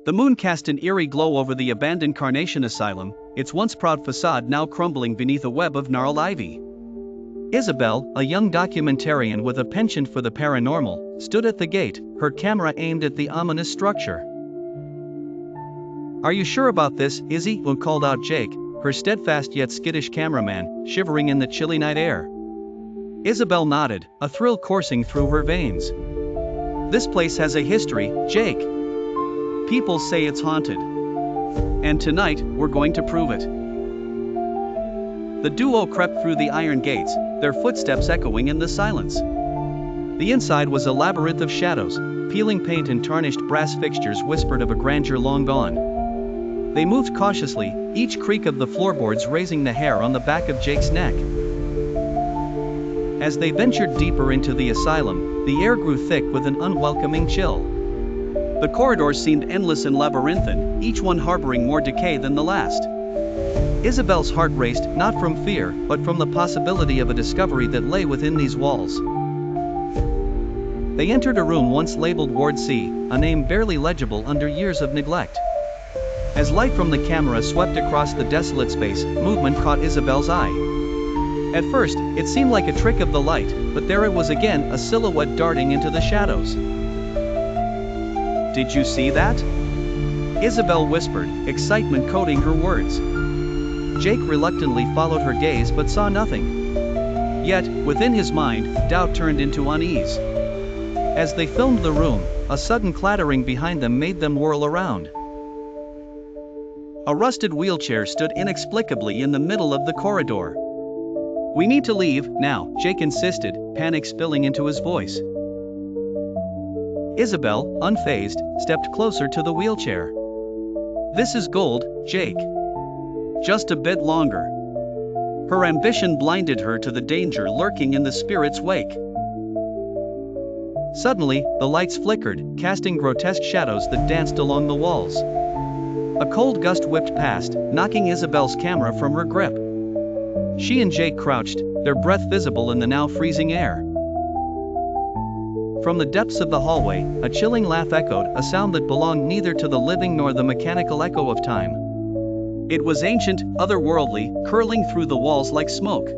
The moon cast an eerie glow over the abandoned Carnation Asylum, its once proud facade now crumbling beneath a web of gnarled ivy. Isabel, a young documentarian with a penchant for the paranormal, stood at the gate, her camera aimed at the ominous structure. "Are you sure about this, Izzy?" called out Jake, her steadfast yet skittish cameraman, shivering in the chilly night air. Isabel nodded, a thrill coursing through her veins. "This place has a history, Jake. People say it's haunted. And tonight, we're going to prove it." The duo crept through the iron gates, their footsteps echoing in the silence. The inside was a labyrinth of shadows, peeling paint and tarnished brass fixtures whispered of a grandeur long gone. They moved cautiously, each creak of the floorboards raising the hair on the back of Jake's neck. As they ventured deeper into the asylum, the air grew thick with an unwelcoming chill. The corridors seemed endless and labyrinthine, each one harboring more decay than the last. Isabel's heart raced, not from fear, but from the possibility of a discovery that lay within these walls. They entered a room once labeled Ward C, a name barely legible under years of neglect. As light from the camera swept across the desolate space, movement caught Isabel's eye. At first, it seemed like a trick of the light, but there it was again, a silhouette darting into the shadows. "Did you see that?" Isabel whispered, excitement coating her words. Jake reluctantly followed her gaze but saw nothing. Yet, within his mind, doubt turned into unease. As they filmed the room, a sudden clattering behind them made them whirl around. A rusted wheelchair stood inexplicably in the middle of the corridor. "We need to leave, now," Jake insisted, panic spilling into his voice. Isabel, unfazed, stepped closer to the wheelchair. "This is gold, Jake. Just a bit longer." Her ambition blinded her to the danger lurking in the spirit's wake. Suddenly, the lights flickered, casting grotesque shadows that danced along the walls. A cold gust whipped past, knocking Isabel's camera from her grip. She and Jake crouched, their breath visible in the now freezing air. From the depths of the hallway, a chilling laugh echoed, a sound that belonged neither to the living nor the mechanical echo of time. It was ancient, otherworldly, curling through the walls like smoke.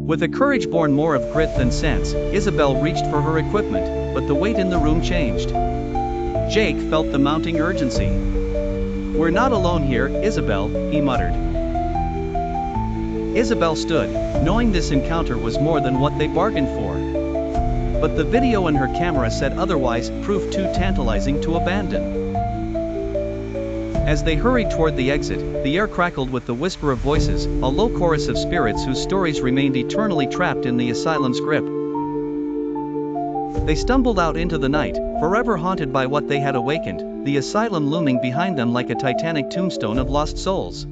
With a courage born more of grit than sense, Isabel reached for her equipment, but the weight in the room changed. Jake felt the mounting urgency. "We're not alone here, Isabel," he muttered. Isabel stood, knowing this encounter was more than what they bargained for. But the video in her camera said otherwise, proof too tantalizing to abandon. As they hurried toward the exit, the air crackled with the whisper of voices, a low chorus of spirits whose stories remained eternally trapped in the asylum's grip. They stumbled out into the night, forever haunted by what they had awakened, the asylum looming behind them like a titanic tombstone of lost souls.